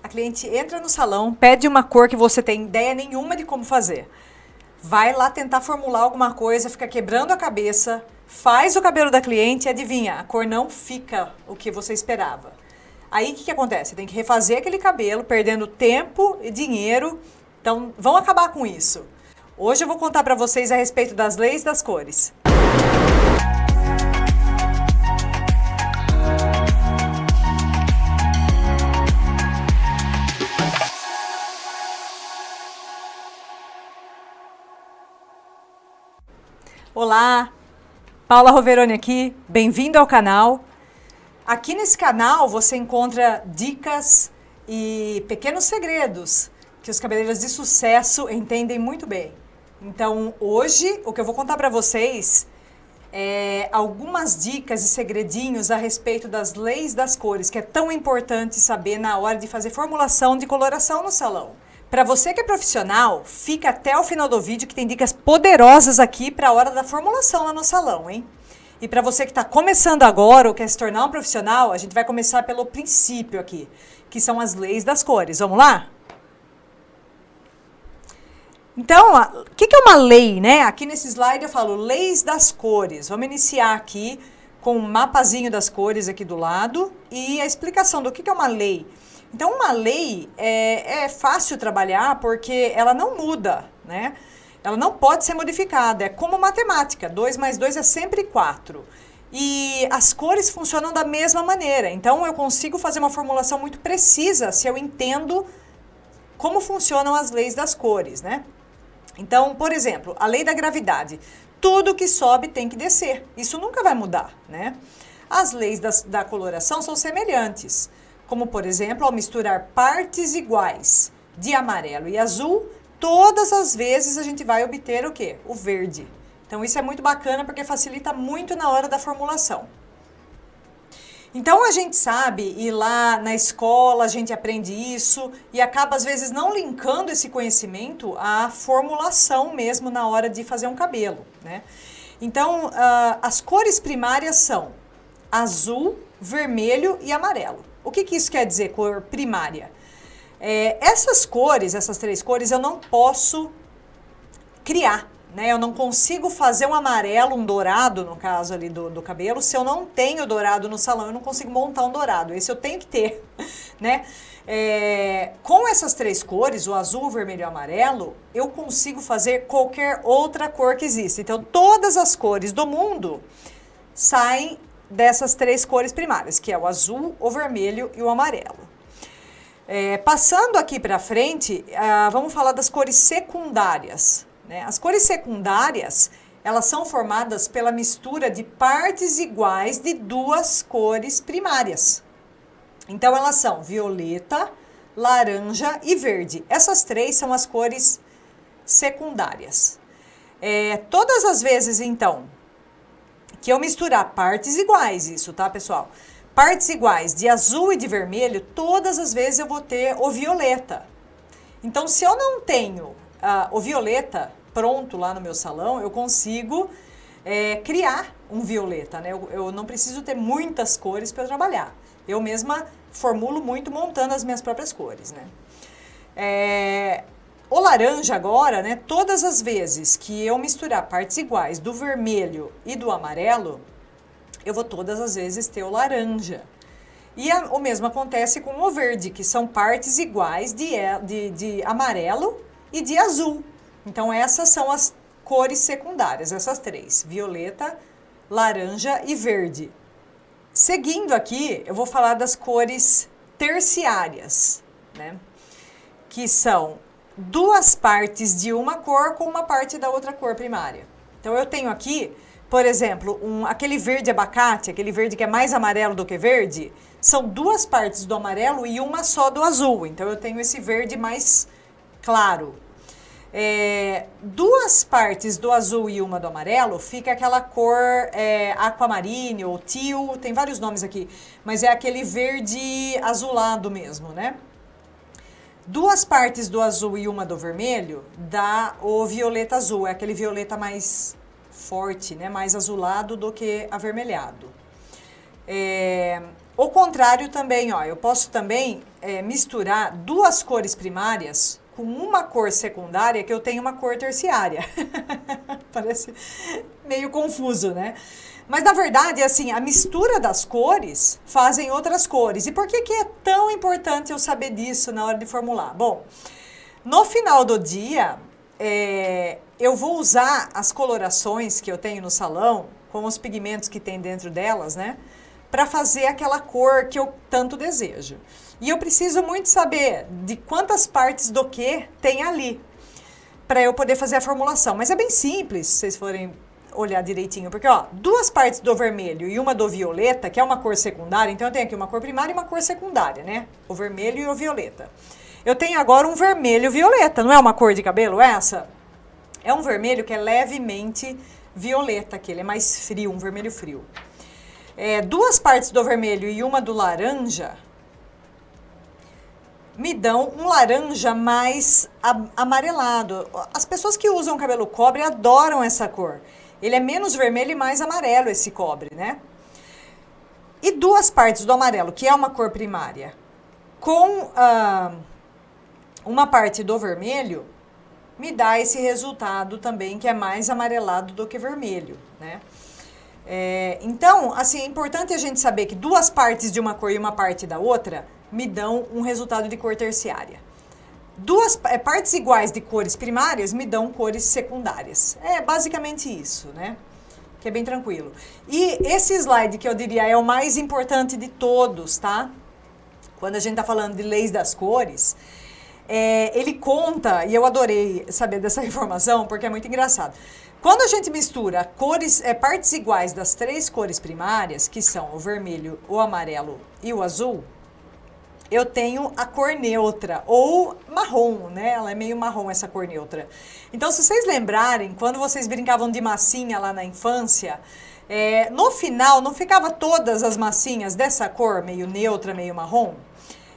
A cliente entra no salão, pede uma cor que você tem ideia nenhuma de como fazer. Vai lá tentar formular alguma coisa, fica quebrando a cabeça, faz o cabelo da cliente e adivinha, a cor não fica o que você esperava. Aí o que acontece? Tem que refazer aquele cabelo, perdendo tempo e dinheiro. Então, vão acabar com isso. Hoje eu vou contar para vocês a respeito das leis das cores. Olá, Paula Roveroni aqui, bem-vindo ao canal. Aqui nesse canal você encontra dicas e pequenos segredos que os cabeleireiros de sucesso entendem muito bem. Então hoje o que eu vou contar para vocês é algumas dicas e segredinhos a respeito das leis das cores, que é tão importante saber na hora de fazer formulação de coloração no salão. Para você que é profissional, fica até o final do vídeo que tem dicas poderosas aqui para a hora da formulação lá no salão, hein? E para você que está começando agora ou quer se tornar um profissional, a gente vai começar pelo princípio aqui, que são as leis das cores. Vamos lá? Então, o que é uma lei, né? Aqui nesse slide eu falo leis das cores. Vamos iniciar aqui com um mapazinho das cores aqui do lado e a explicação do que é uma lei. Então, uma lei é fácil trabalhar porque ela não muda, né? Ela não pode ser modificada, é como matemática, 2 mais 2 é sempre 4. E as cores funcionam da mesma maneira, então eu consigo fazer uma formulação muito precisa se eu entendo como funcionam as leis das cores, né? Então, por exemplo, a lei da gravidade, tudo que sobe tem que descer, isso nunca vai mudar, né? As leis da coloração são semelhantes. Como, por exemplo, ao misturar partes iguais de amarelo e azul, todas as vezes a gente vai obter o quê? O verde. Então, isso é muito bacana porque facilita muito na hora da formulação. Então, a gente sabe, e lá na escola a gente aprende isso e acaba, às vezes, não linkando esse conhecimento à formulação mesmo na hora de fazer um cabelo, né? Então, as cores primárias são azul, vermelho e amarelo. O que isso quer dizer, cor primária? Essas cores, essas 3 cores, eu não posso criar, né? Eu não consigo fazer um amarelo, um dourado, no caso ali do cabelo, se eu não tenho dourado no salão, eu não consigo montar um dourado. Esse eu tenho que ter, né? Com essas 3 cores, o azul, o vermelho e o amarelo, eu consigo fazer qualquer outra cor que existe. Então, todas as cores do mundo saem dessas 3 cores primárias, que é o azul, o vermelho e o amarelo. Passando aqui para frente, vamos falar das cores secundárias, né? As cores secundárias, elas são formadas pela mistura de partes iguais de 2 cores primárias. Então, elas são violeta, laranja e verde. Essas 3 são as cores secundárias. Todas as vezes, então, que eu misturar partes iguais, isso, tá, pessoal? Partes iguais de azul e de vermelho, todas as vezes eu vou ter o violeta. Então, se eu não tenho o violeta pronto lá no meu salão, eu consigo criar um violeta, né? Eu não preciso ter muitas cores para trabalhar. Eu mesma formulo muito montando as minhas próprias cores, né? O laranja agora, né, todas as vezes que eu misturar partes iguais do vermelho e do amarelo, eu vou todas as vezes ter o laranja. E o mesmo acontece com o verde, que são partes iguais de amarelo e de azul. Então, essas são as cores secundárias, essas 3, violeta, laranja e verde. Seguindo aqui, eu vou falar das cores terciárias, né, que são 2 partes de uma cor com uma parte da outra cor primária. Então, eu tenho aqui, por exemplo, aquele verde abacate, aquele verde que é mais amarelo do que verde, são 2 partes do amarelo e uma só do azul. Então, eu tenho esse verde mais claro. 2 partes do azul e uma do amarelo, fica aquela cor aquamarine ou teal, tem vários nomes aqui, mas é aquele verde azulado mesmo, né? 2 partes do azul e uma do vermelho dá o violeta azul, é aquele violeta mais forte, né? Mais azulado do que avermelhado. O contrário também, ó, eu posso também misturar duas cores primárias com uma cor secundária que eu tenho uma cor terciária. Parece meio confuso, né? Mas na verdade, assim, a mistura das cores fazem outras cores. E por que que é tão importante eu saber disso na hora de formular? Bom, no final do dia, eu vou usar as colorações que eu tenho no salão, com os pigmentos que tem dentro delas, né? Para fazer aquela cor que eu tanto desejo. E eu preciso muito saber de quantas partes do que tem ali, para eu poder fazer a formulação. Mas é bem simples, se vocês forem olhar direitinho, porque ó, duas partes do vermelho e uma do violeta, que é uma cor secundária, então eu tenho aqui uma cor primária e uma cor secundária, né? O vermelho e o violeta. Eu tenho agora um vermelho violeta, não é uma cor de cabelo essa? É um vermelho que é levemente violeta, que ele é mais frio, um vermelho frio. Duas partes do vermelho e uma do laranja me dão um laranja mais amarelado. As pessoas que usam cabelo cobre adoram essa cor. Ele é menos vermelho e mais amarelo, esse cobre, né? E duas partes do amarelo, que é uma cor primária, com uma parte do vermelho, me dá esse resultado também, que é mais amarelado do que vermelho, né? Então, assim, é importante a gente saber que duas partes de uma cor e uma parte da outra me dão um resultado de cor terciária. Duas partes iguais de cores primárias me dão cores secundárias. É basicamente isso, né? Que é bem tranquilo. E esse slide que eu diria é o mais importante de todos, tá? Quando a gente tá falando de leis das cores, ele conta, e eu adorei saber dessa informação, porque é muito engraçado. Quando a gente mistura cores, partes iguais das três cores primárias, que são o vermelho, o amarelo e o azul, eu tenho a cor neutra, ou marrom, né? Ela é meio marrom, essa cor neutra. Então, se vocês lembrarem, quando vocês brincavam de massinha lá na infância, no final, não ficava todas as massinhas dessa cor, meio neutra, meio marrom?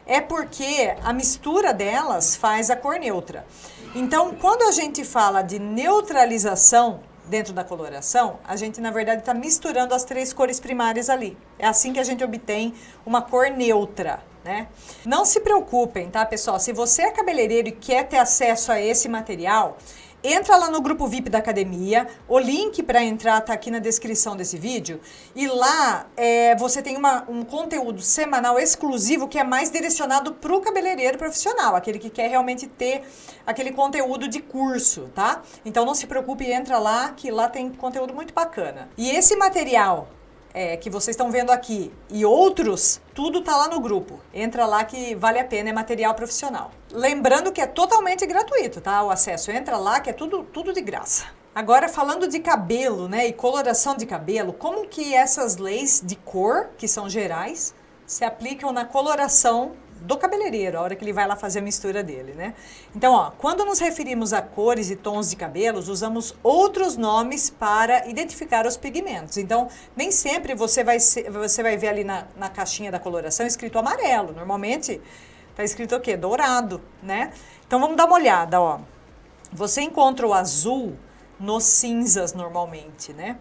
É porque a mistura delas faz a cor neutra. Então, quando a gente fala de neutralização dentro da coloração, a gente, na verdade, está misturando as três cores primárias ali. É assim que a gente obtém uma cor neutra, né? Não se preocupem, tá, pessoal? Se você é cabeleireiro e quer ter acesso a esse material, entra lá no grupo VIP da academia, o link para entrar tá aqui na descrição desse vídeo, e lá você tem um conteúdo semanal exclusivo que é mais direcionado para o cabeleireiro profissional, aquele que quer realmente ter aquele conteúdo de curso, tá? Então não se preocupe, entra lá, que lá tem conteúdo muito bacana. E esse material que vocês estão vendo aqui e outros, tudo tá lá no grupo. Entra lá que vale a pena, é material profissional. Lembrando que é totalmente gratuito, tá? O acesso, entra lá que é tudo de graça. Agora, falando de cabelo, né, e coloração de cabelo, como que essas leis de cor, que são gerais, se aplicam na coloração do cabeleireiro, a hora que ele vai lá fazer a mistura dele, né? Então, ó, quando nos referimos a cores e tons de cabelos, usamos outros nomes para identificar os pigmentos. Então, nem sempre você vai ver ali na caixinha da coloração escrito amarelo. Normalmente, tá escrito o quê? Dourado, né? Então, vamos dar uma olhada, ó. Você encontra o azul nos cinzas, normalmente, né?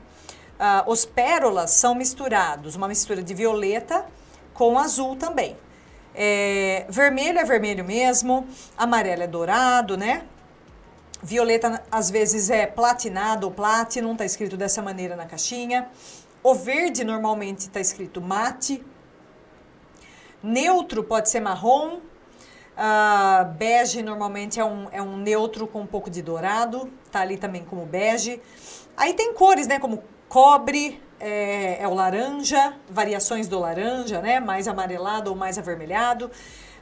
Os pérolas são misturados, uma mistura de violeta com azul também. Vermelho é vermelho mesmo, amarelo é dourado, né? Violeta às vezes é platinado ou platinum, tá escrito dessa maneira na caixinha. O verde normalmente tá escrito mate. Neutro pode ser marrom. Bege normalmente é um neutro com um pouco de dourado, tá ali também como bege. Aí tem cores, né, como cobre, é o laranja, variações do laranja, né? Mais amarelado ou mais avermelhado.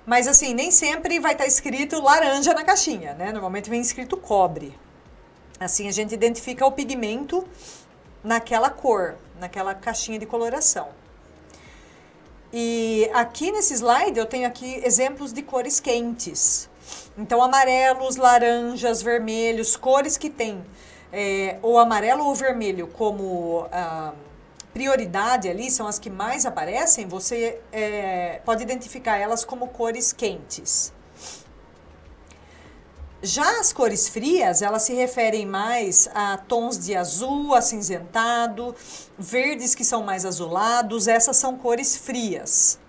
Mas assim, nem sempre vai estar escrito laranja na caixinha, né? Normalmente vem escrito cobre. Assim a gente identifica o pigmento naquela cor, naquela caixinha de coloração. E aqui nesse slide eu tenho aqui exemplos de cores quentes. Então, amarelos, laranjas, vermelhos, cores que tem o amarelo ou o vermelho como prioridade ali, são as que mais aparecem, você pode identificar elas como cores quentes. Já as cores frias, elas se referem mais a tons de azul, acinzentado, verdes que são mais azulados, essas são cores frias.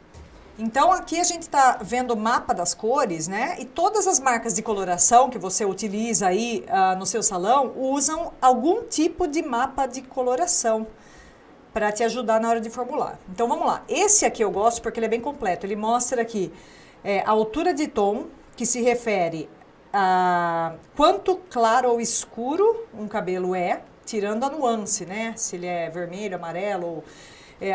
Então aqui a gente está vendo o mapa das cores, né? E todas as marcas de coloração que você utiliza aí no seu salão usam algum tipo de mapa de coloração para te ajudar na hora de formular. Então vamos lá. Esse aqui eu gosto porque ele é bem completo. Ele mostra aqui a altura de tom, que se refere a quanto claro ou escuro um cabelo é, tirando a nuance, né? Se ele é vermelho, amarelo ou...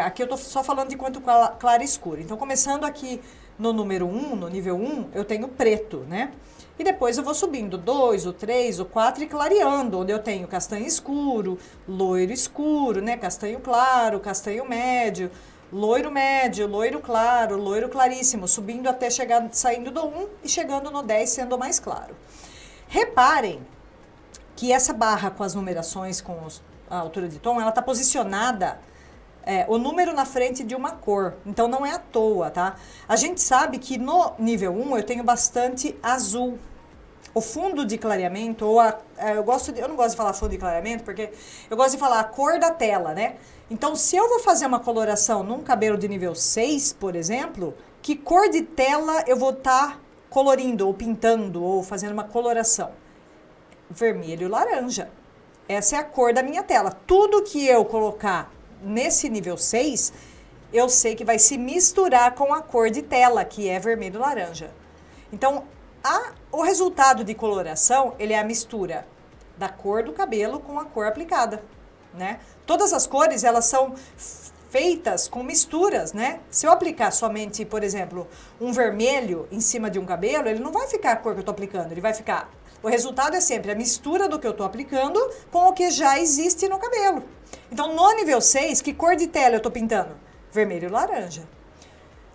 aqui eu tô só falando de quanto claro e escuro. Então, começando aqui no número 1, no nível 1, eu tenho preto, né? E depois eu vou subindo 2, o 3, o 4 e clareando, onde eu tenho castanho escuro, loiro escuro, né? Castanho claro, castanho médio, loiro claro, loiro claríssimo, subindo até chegar, saindo do 1 e chegando no 10, sendo mais claro. Reparem que essa barra com as numerações, com a altura de tom, ela está posicionada o número na frente de uma cor. Então não é à toa, tá? A gente sabe que no nível 1 eu tenho bastante azul. O fundo de clareamento, ou eu não gosto de falar fundo de clareamento, porque eu gosto de falar a cor da tela, né? Então, se eu vou fazer uma coloração num cabelo de nível 6, por exemplo, que cor de tela eu vou estar colorindo, ou pintando, ou fazendo uma coloração? Vermelho e laranja. Essa é a cor da minha tela. Tudo que eu colocar nesse nível 6, eu sei que vai se misturar com a cor de tela, que é vermelho e laranja. Então, o resultado de coloração, ele é a mistura da cor do cabelo com a cor aplicada, né? Todas as cores, elas são feitas com misturas, né? Se eu aplicar somente, por exemplo, um vermelho em cima de um cabelo, ele não vai ficar a cor que eu tô aplicando, ele vai ficar... O resultado é sempre a mistura do que eu tô aplicando com o que já existe no cabelo. Então, no nível 6, que cor de tela eu tô pintando? Vermelho e laranja.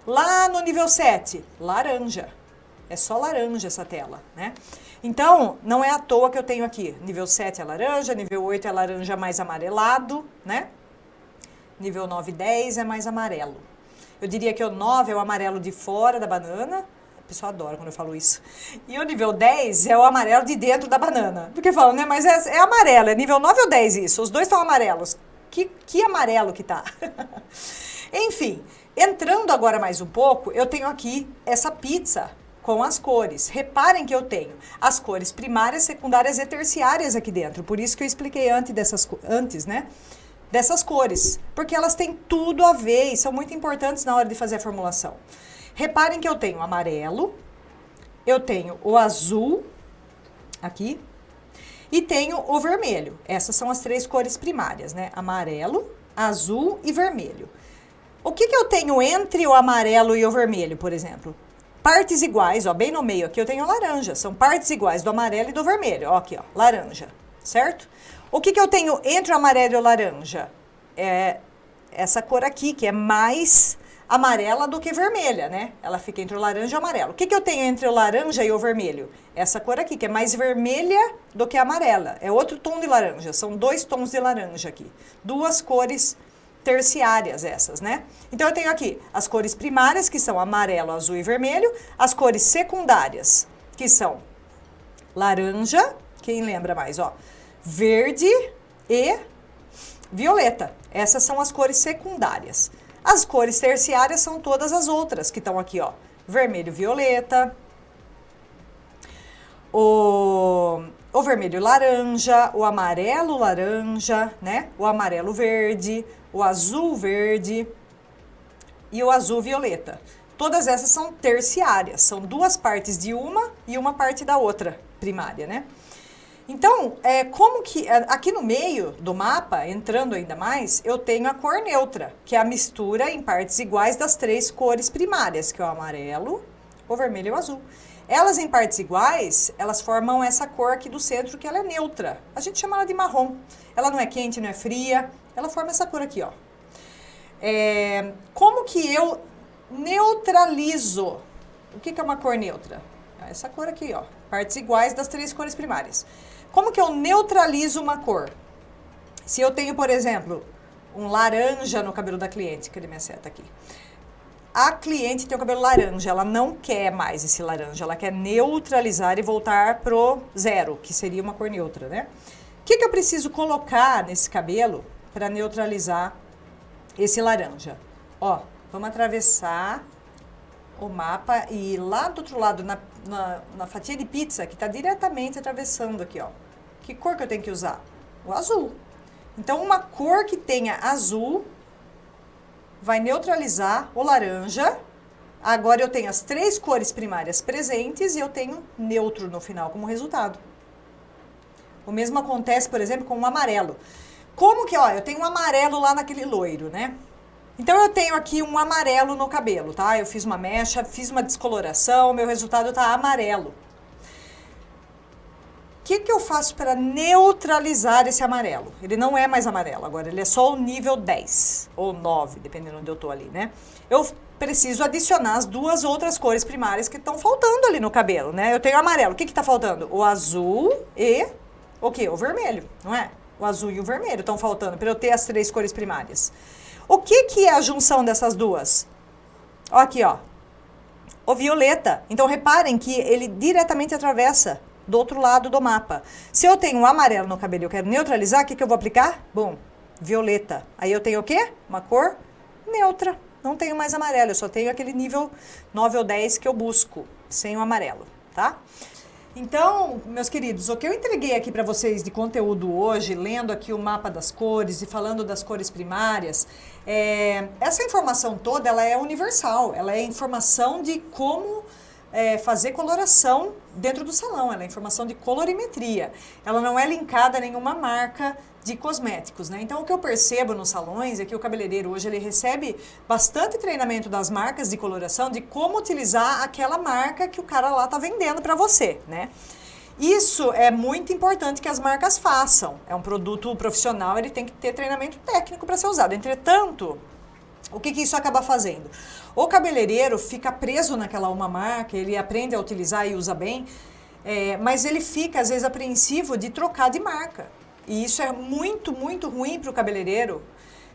Lá no nível 7, laranja. É só laranja essa tela, né? Então, não é à toa que eu tenho aqui. Nível 7 é laranja, nível 8 é laranja mais amarelado, né? Nível 9 e 10 é mais amarelo. Eu diria que o 9 é o amarelo de fora da banana. A pessoa adora quando eu falo isso. E o nível 10 é o amarelo de dentro da banana. Porque falam, né? Mas é amarelo, é nível 9 ou 10 isso. Os dois estão amarelos. Que amarelo que tá. Enfim, entrando agora mais um pouco, eu tenho aqui essa pizza com as cores. Reparem que eu tenho as cores primárias, secundárias e terciárias aqui dentro. Por isso que eu expliquei antes, né? Dessas cores. Porque elas têm tudo a ver e são muito importantes na hora de fazer a formulação. Reparem que eu tenho amarelo, eu tenho o azul, aqui, e tenho o vermelho. Essas são as 3 cores primárias, né? Amarelo, azul e vermelho. O que eu tenho entre o amarelo e o vermelho, por exemplo? Partes iguais, ó, bem no meio aqui eu tenho laranja. São partes iguais do amarelo e do vermelho. Ó, aqui, ó, laranja, certo? O que eu tenho entre o amarelo e o laranja? É essa cor aqui, que é mais amarela do que vermelha, né? Ela fica entre o laranja e o amarelo. O que eu tenho entre o laranja e o vermelho? Essa cor aqui, que é mais vermelha do que amarela. É outro tom de laranja. São 2 tons de laranja aqui. 2 cores terciárias essas, né? Então eu tenho aqui as cores primárias, que são amarelo, azul e vermelho. As cores secundárias, que são laranja, quem lembra mais, ó, verde e violeta. Essas são as cores secundárias. As cores terciárias são todas as outras que estão aqui, ó. Vermelho, violeta, o vermelho laranja, o amarelo laranja, né? O amarelo verde, o azul verde e o azul violeta. Todas essas são terciárias, são 2 partes de uma e uma parte da outra primária, né? Então, como que aqui no meio do mapa, entrando ainda mais, eu tenho a cor neutra, que é a mistura em partes iguais das 3 cores primárias, que é o amarelo, o vermelho e o azul. Elas em partes iguais, elas formam essa cor aqui do centro, que ela é neutra. A gente chama ela de marrom. Ela não é quente, não é fria, ela forma essa cor aqui, ó. Como que eu neutralizo? O que é uma cor neutra? Essa cor aqui, ó. Partes iguais das 3 cores primárias. Como que eu neutralizo uma cor? Se eu tenho, por exemplo, um laranja no cabelo da cliente, cadê minha seta aqui? a cliente tem o cabelo laranja, ela não quer mais esse laranja, ela quer neutralizar e voltar pro zero, que seria uma cor neutra, né? O que eu preciso colocar nesse cabelo para neutralizar esse laranja? Ó, vamos atravessar o mapa e ir lá do outro lado, na fatia de pizza, que está diretamente atravessando aqui, ó. Que cor que eu tenho que usar? O azul. Então, uma cor que tenha azul vai neutralizar o laranja. Agora eu tenho as 3 cores primárias presentes e eu tenho neutro no final como resultado. O mesmo acontece, por exemplo, com o amarelo. Como que, ó, eu tenho um amarelo lá naquele loiro, né? Então eu tenho aqui um amarelo no cabelo, tá? Eu fiz uma mecha, fiz uma descoloração, meu resultado tá amarelo. O que eu faço para neutralizar esse amarelo? Ele não é mais amarelo agora, ele é só o nível 10 ou 9, dependendo de onde eu tô ali, né? Eu preciso adicionar as 2 outras cores primárias que estão faltando ali no cabelo, né? Eu tenho amarelo, o que tá faltando? O azul e o quê? O vermelho, não é? O azul e o vermelho estão faltando para eu ter as 3 cores primárias. O que é a junção dessas 2? Ó aqui, ó. O violeta. Então, reparem que ele diretamente atravessa do outro lado do mapa. Se eu tenho um amarelo no cabelo e eu quero neutralizar, o que eu vou aplicar? Bom, violeta. Aí eu tenho o quê? Uma cor neutra. Não tenho mais amarelo, eu só tenho aquele nível 9 ou 10 que eu busco, sem o amarelo, tá? Então, meus queridos, o que eu entreguei aqui para vocês de conteúdo hoje, lendo aqui o mapa das cores e falando das cores primárias, essa informação toda, ela é universal, ela é informação de como fazer coloração dentro do salão, ela é informação de colorimetria, ela não é linkada a nenhuma marca de cosméticos, né? Então, o que eu percebo nos salões é que o cabeleireiro hoje, ele recebe bastante treinamento das marcas de coloração, de como utilizar aquela marca que o cara lá tá vendendo para você, né? Isso é muito importante que as marcas façam. É um produto profissional, ele tem que ter treinamento técnico para ser usado. Entretanto, o que isso acaba fazendo? O cabeleireiro fica preso naquela uma marca, ele aprende a utilizar e usa bem, mas ele fica, às vezes, apreensivo de trocar de marca. E isso é muito, muito ruim para o cabeleireiro,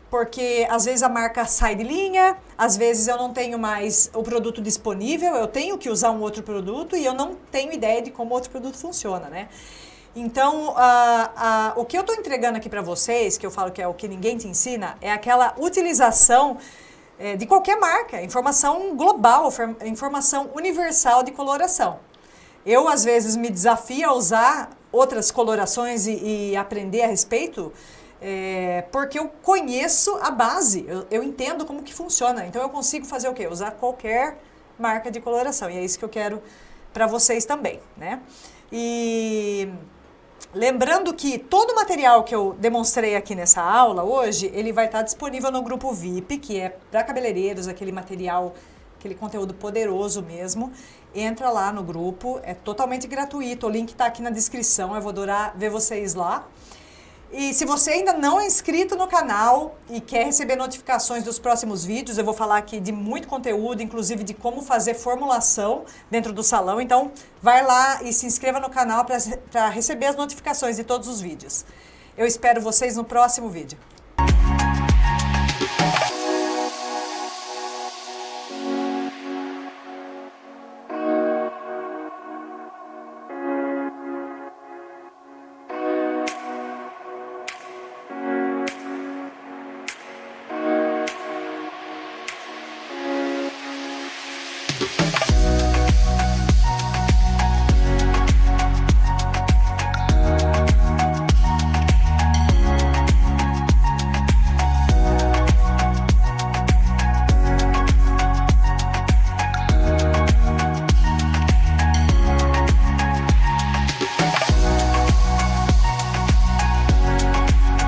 porque às vezes a marca sai de linha, às vezes eu não tenho mais o produto disponível, eu tenho que usar um outro produto e eu não tenho ideia de como outro produto funciona, né? Então, o que eu estou entregando aqui para vocês, que eu falo que é o que ninguém te ensina, é aquela utilização de qualquer marca, informação global, informação universal de coloração. Eu, às vezes, me desafio a usar outras colorações e aprender a respeito, porque eu conheço a base, eu entendo como que funciona. Então, eu consigo fazer o quê? Usar qualquer marca de coloração. E é isso que eu quero para vocês também, né? E lembrando que todo o material que eu demonstrei aqui nessa aula hoje, ele vai estar disponível no grupo VIP, que é para cabeleireiros, aquele material, aquele conteúdo poderoso mesmo. Entra lá no grupo, é totalmente gratuito, o link está aqui na descrição, eu vou adorar ver vocês lá. E se você ainda não é inscrito no canal e quer receber notificações dos próximos vídeos, eu vou falar aqui de muito conteúdo, inclusive de como fazer formulação dentro do salão. Então, vai lá e se inscreva no canal para receber as notificações de todos os vídeos. Eu espero vocês no próximo vídeo.